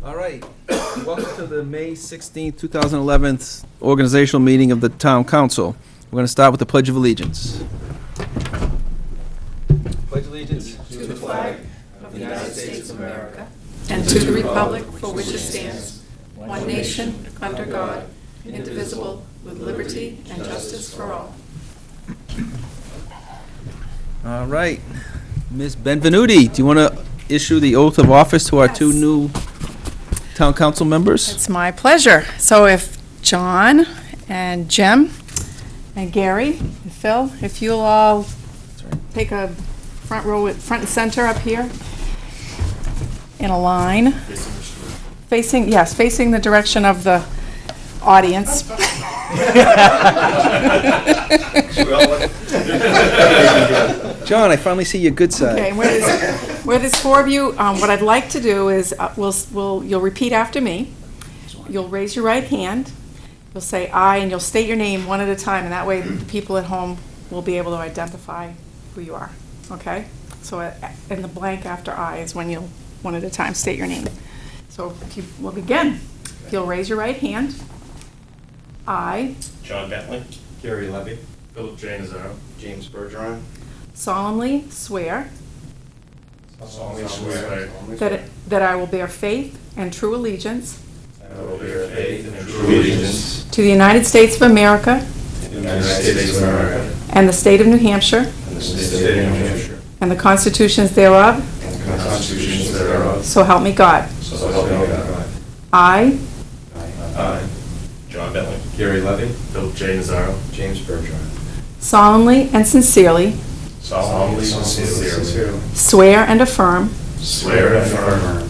All right, welcome to the May 16th, 2011 organizational meeting of the Town Council. We're going to start with the Pledge of Allegiance. Pledge allegiance to the flag of the United States of America and to the republic for which it stands, one nation, under God, indivisible, with liberty and justice for all. All right, Ms. Benvenuti, do you want to issue the oath of office to our two new Town Council members? It's my pleasure. So if John and Jim and Gary and Phil, if you'll all take a front row, front and center up here in a line, facing the direction of the audience. John, I finally see your good side. Okay, where there's four of you, what I'd like to do is you'll repeat after me. You'll raise your right hand. You'll say "I" and you'll state your name one at a time, and that way the people at home will be able to identify who you are. Okay? So in the blank after "I" is when you'll one at a time state your name. So we'll begin. If you'll raise your right hand. I, John Bentley, Gary Levy, Philip J. Nazaro, James Bergeron, solemnly swear solemnly swear that I will bear faith and true allegiance I will bear faith and true allegiance to the United States of America to the United States of America and the state of New Hampshire and the state of New Hampshire and the constitutions thereof, and the constitutions thereof, so help me God. so help me God. I, I, John Bentley, Gary Levy, Philip J. Nazaro, James Bergeron, solemnly and sincerely solemnly and sincerely swear and affirm swear and affirm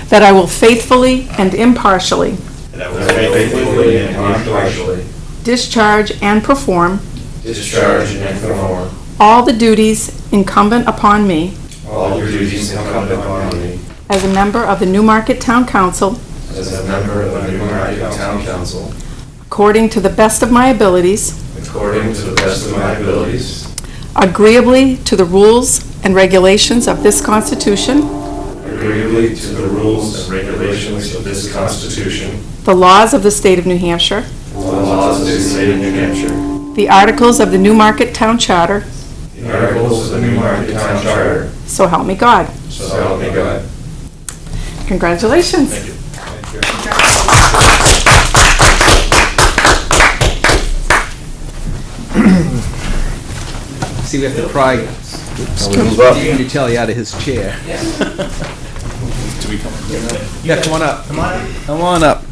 that I will faithfully and impartially that I will faithfully and impartially discharge and perform discharge and perform all the duties incumbent upon me all your duties incumbent upon me as a member of the Newmarket Town Council as a member of the Newmarket Town Council, according to the best of my abilities, according to the best of my abilities, agreeably to the rules and regulations of this Constitution, agreeably to the rules and regulations of this Constitution, the laws of the state of New Hampshire, the laws of the state of New Hampshire, the articles of the Newmarket Town Charter, the articles of the Newmarket Town Charter, so help me God. so help me God. Congratulations. Thank you. See, we have to pry Dean Telly out of his chair. Do we come? Yeah, come on up. Come on up. Come on up.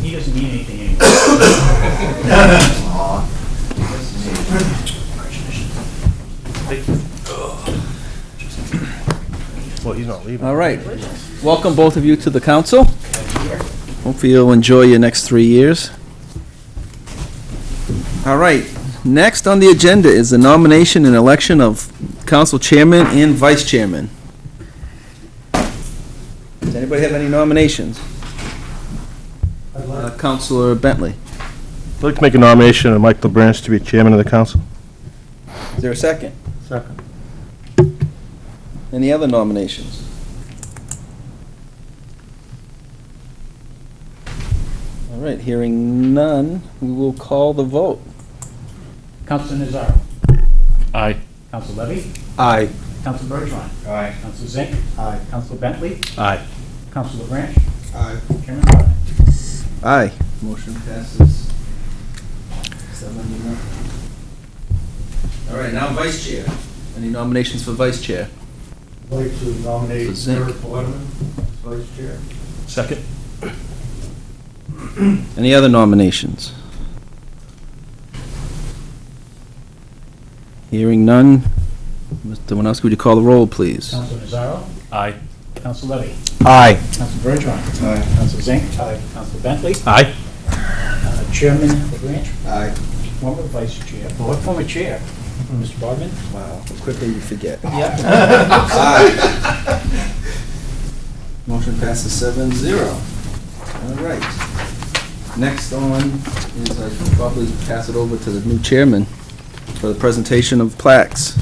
He doesn't mean anything anymore. Well, he's not leaving. All right. Welcome, both of you, to the council. Hopefully you'll enjoy your next 3 years. All right. Next on the agenda is the nomination and election of council chairman and vice chairman. Does anybody have any nominations? Councilor Bentley. I'd like to make a nomination of Mike LeBranch to be chairman of the council. Is there a second? Second. Any other nominations? All right, hearing none, we will call the vote. Councilor Nazaro. Aye. Councilor Levy. Aye. Councilor Bergeron. Aye. Councilor Zink. Aye. Councilor Bentley. Aye. Councilor Branch. Aye. Chairman Potter. Aye. Motion passes 7-0. All right, now vice chair. Any nominations for vice chair? I'd like to nominate For Zink. Eric Lemon as vice chair. Second. Any other nominations? Hearing none, Mr. Winowski, would you call the roll, please? Councilor Nazaro. Aye. Councilor Levy. Aye. Councilor Bergeron. Aye. Councilor Zink. Aye. Councilor Bentley. Aye. Chairman LeBranch. Aye. Former vice chair. Former chair. Mr. Bogman. Wow, how quickly you forget. Yep. Motion passes 7-0. All right. Next on is, I should probably pass it over to the new chairman for the presentation of plaques.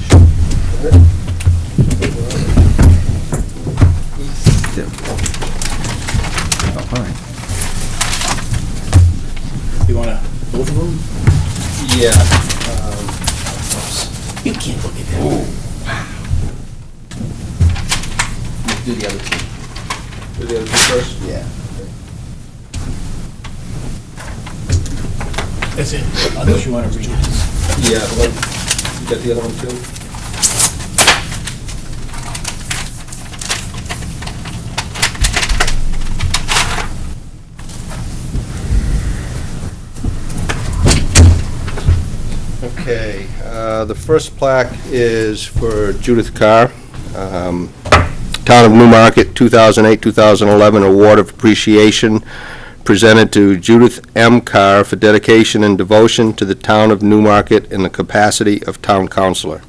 Yeah. You can't look at that. Do the other two. Do the other two first? Yeah. That's it, unless you want to read it. Yeah, but you got the other one too? Okay, the first plaque is for Judith Carr. Town of Newmarket, 2008-2011 Award of Appreciation presented to Judith M. Carr for dedication and devotion to the town of Newmarket in the capacity of town councilor.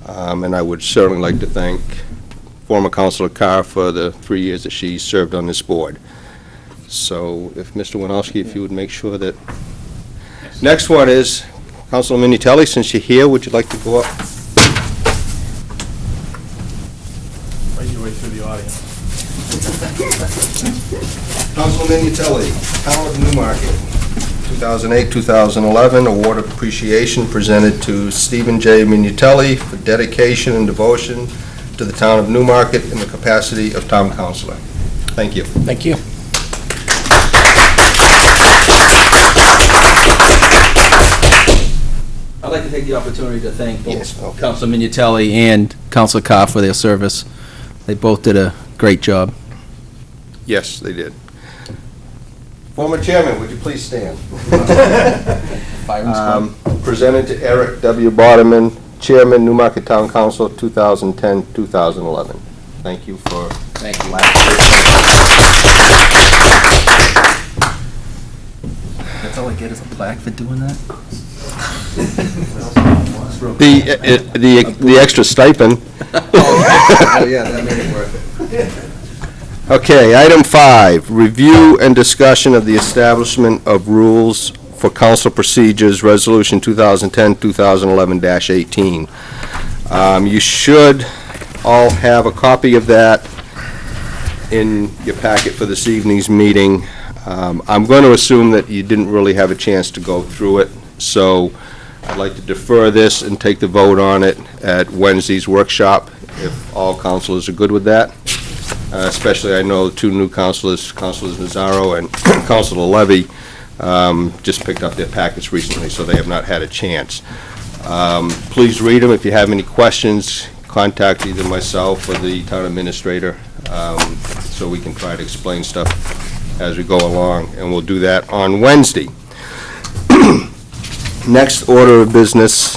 And I would certainly like to thank former Councilor Carr for the 3 years that she served on this board. So if Mr. Winowski, if you would make sure that... Next one is Councilor Minutелli, since you're here, would you like to go up? Right your way through the audience. Councilor Minutелli, Town of Newmarket, 2008-2011 Award of Appreciation presented to Stephen J. Minutелli for dedication and devotion to the town of Newmarket in the capacity of town councilor. Thank you. Thank you. I'd like to take the opportunity to thank Yes, both okay. Councilor Minutелli and Councilor Carr for their service. They both did a great job. Yes, they did. Former chairman, would you please stand? Presented to Eric W. Boderman, Chairman, Newmarket Town Council, 2010-2011. Thank you for... Thank you. That's all I get is a plaque for doing that? The extra stipend. Oh, yeah, that made it worth it. Okay, item 5, review and discussion of the establishment of rules for council procedures, Resolution 2010-2011-18. You should all have a copy of that in your packet for this evening's meeting. I'm going to assume that you didn't really have a chance to go through it, so I'd like to defer this and take the vote on it at Wednesday's workshop, if all councilors are good with that. Especially, I know two new councilors, Councilors Mazzaro and Councilor Levy, just picked up their packets recently, so they have not had a chance. Please read them. If you have any questions, contact either myself or the town administrator, so we can try to explain stuff as we go along, and we'll do that on Wednesday. Next order of business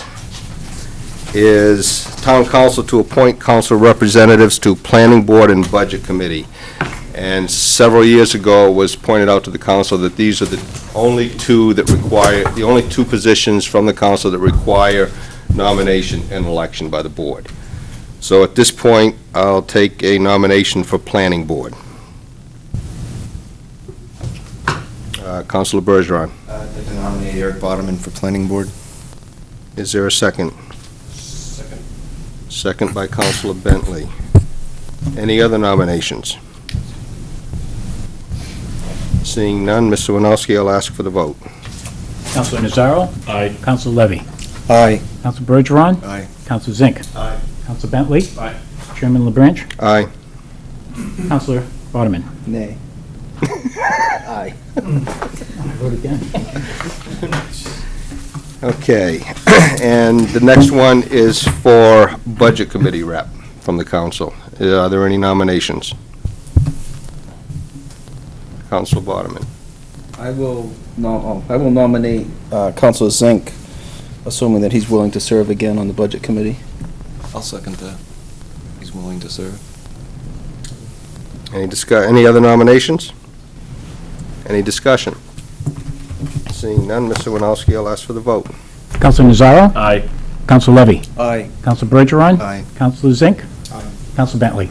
is town council to appoint council representatives to planning board and budget committee. And several years ago, it was pointed out to the council that these are the only two that require, the only two positions from the council that require nomination and election by the board. So at this point, I'll take a nomination for planning board. Councilor Bergeron. I'd like to nominate Eric Boderman for planning board. Is there a second? Second. Second by Councilor Bentley. Any other nominations? Seeing none, Mr. Winowski, I'll ask for the vote. Councilor Nazaro? Aye. Councilor Levy? Aye. Councilor Bergeron? Aye. Councilor Zink? Aye. Councilor Bentley? Aye. Chairman LaBranche? Aye. Councilor Boderman? Nay. Aye. I vote again. Okay, and the next one is for Budget Committee rep from the council. Are there any nominations? Councilor Boderman. I will nominate Councilor Zink, assuming that he's willing to serve again on the Budget Committee. I'll second that. He's willing to serve. Any other nominations? Any discussion? Seeing none, Mr. Winowski, I'll ask for the vote. Councilor Nazaro? Aye. Councilor Levy? Aye. Councilor Bergeron? Aye. Councilor Zink? Aye. Councilor Bentley?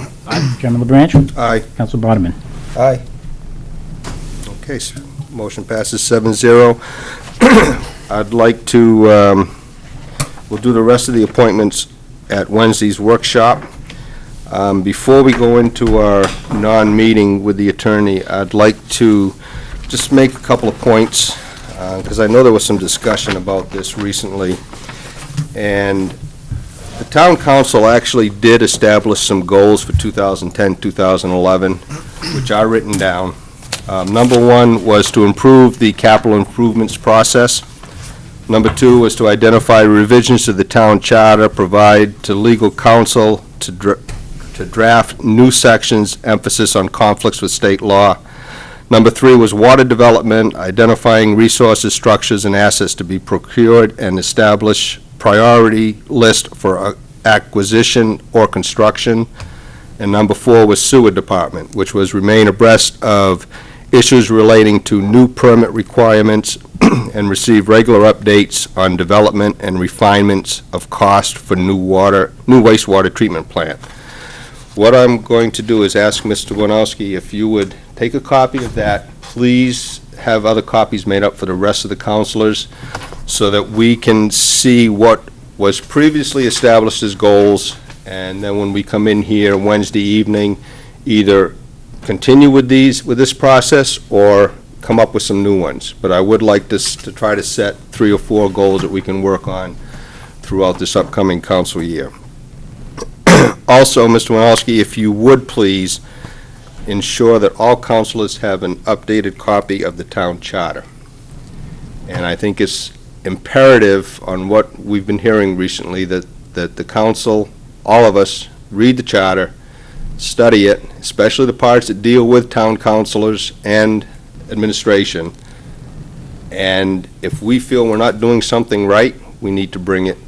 Chairman LaBranche? Aye. Councilor Boderman? Aye. Okay, motion passes 7-0. I'd like to, we'll do the rest of the appointments at Wednesday's workshop. Before we go into our non-meeting with the attorney, I'd like to just make a couple of points. because I know there was some discussion about this recently, and the town council actually did establish some goals for 2010, 2011, which are written down. Number one was to improve the capital improvements process. Number two was to identify revisions to the town charter, provide to legal counsel to draft new sections, emphasis on conflicts with state law. Number three was water development, identifying resources, structures, and assets to be procured, and establish priority list for acquisition or construction. And number four was sewer department, which was remain abreast of issues relating to new permit requirements and receive regular updates on development and refinements of cost for new wastewater treatment plant. What I'm going to do is ask Mr. Winowski if you would take a copy of that. Please have other copies made up for the rest of the councilors so that we can see what was previously established as goals, and then when we come in here Wednesday evening, either continue with this process or come up with some new ones. But I would like this to try to set 3 or 4 goals that we can work on throughout this upcoming council year. Also, Mr. Winowski, if you would please ensure that all councilors have an updated copy of the town charter. And I think it's imperative on what we've been hearing recently that the council, all of us, read the charter, study it, especially the parts that deal with town councilors and administration. And if we feel we're not doing something right, we need to bring it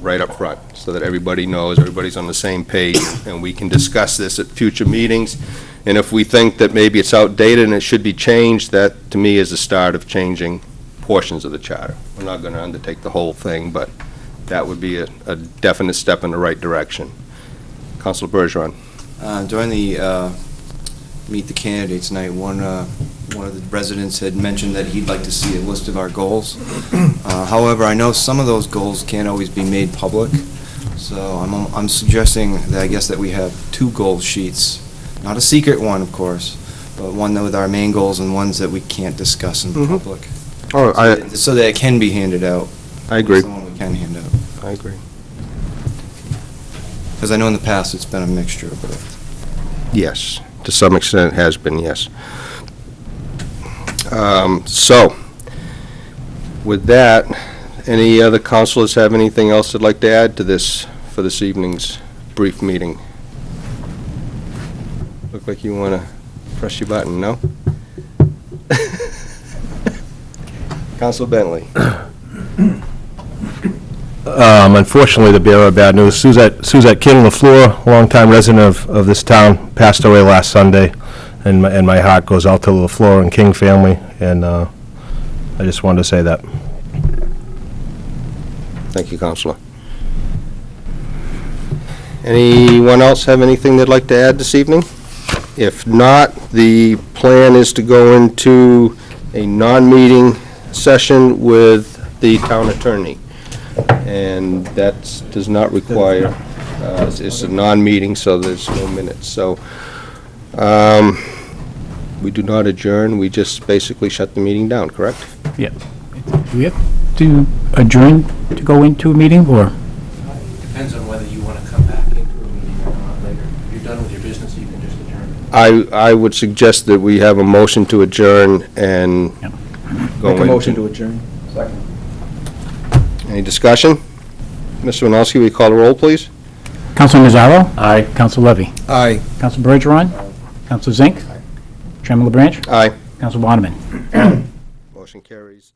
right up front so that everybody knows, everybody's on the same page, and we can discuss this at future meetings. And if we think that maybe it's outdated and it should be changed, that to me is the start of changing portions of the charter. We're not going to undertake the whole thing, but that would be a definite step in the right direction. Councilor Bergeron. During the Meet the Candidates night, one of the residents had mentioned that he'd like to see a list of our goals. However, I know some of those goals can't always be made public, so I'm suggesting that I guess that we have 2 goal sheets, not a secret one, of course, but one with our main goals and ones that we can't discuss in public. Oh, so that it can be handed out. I agree. That's the one we can hand out. I agree. Because I know in the past it's been a mixture of both. Yes, to some extent it has been, yes. So, with that, any other councilors have anything else they'd like to add to this for this evening's brief meeting? Look like you want to press your button, no? Councilor Bentley. Unfortunately, the bearer of bad news, Suzette King LaFleur, longtime resident of this town, passed away last Sunday, and my heart goes out to the LaFleur and King family, and I just wanted to say that. Thank you, Councilor. Anyone else have anything they'd like to add this evening? If not, the plan is to go into a non-meeting session with the town attorney. And that does not require, it's a non-meeting, so there's no minutes. So we do not adjourn, we just basically shut the meeting down, correct? Yeah. Do we have to adjourn to go into a meeting, or? Depends on whether you want to come back into a meeting or not later. If you're done with your business, you can just adjourn. I would suggest that we have a motion to adjourn and Yep. go Make a motion into. to adjourn. Second. Any discussion? Mr. Winowski, will you call the roll, please? Councilor Mazzaro? Aye. Councilor Levy? Aye. Councilor Bergeron? Councilor Zink? Chairman LaBranche? Aye. Councilor Waterman? Motion carries.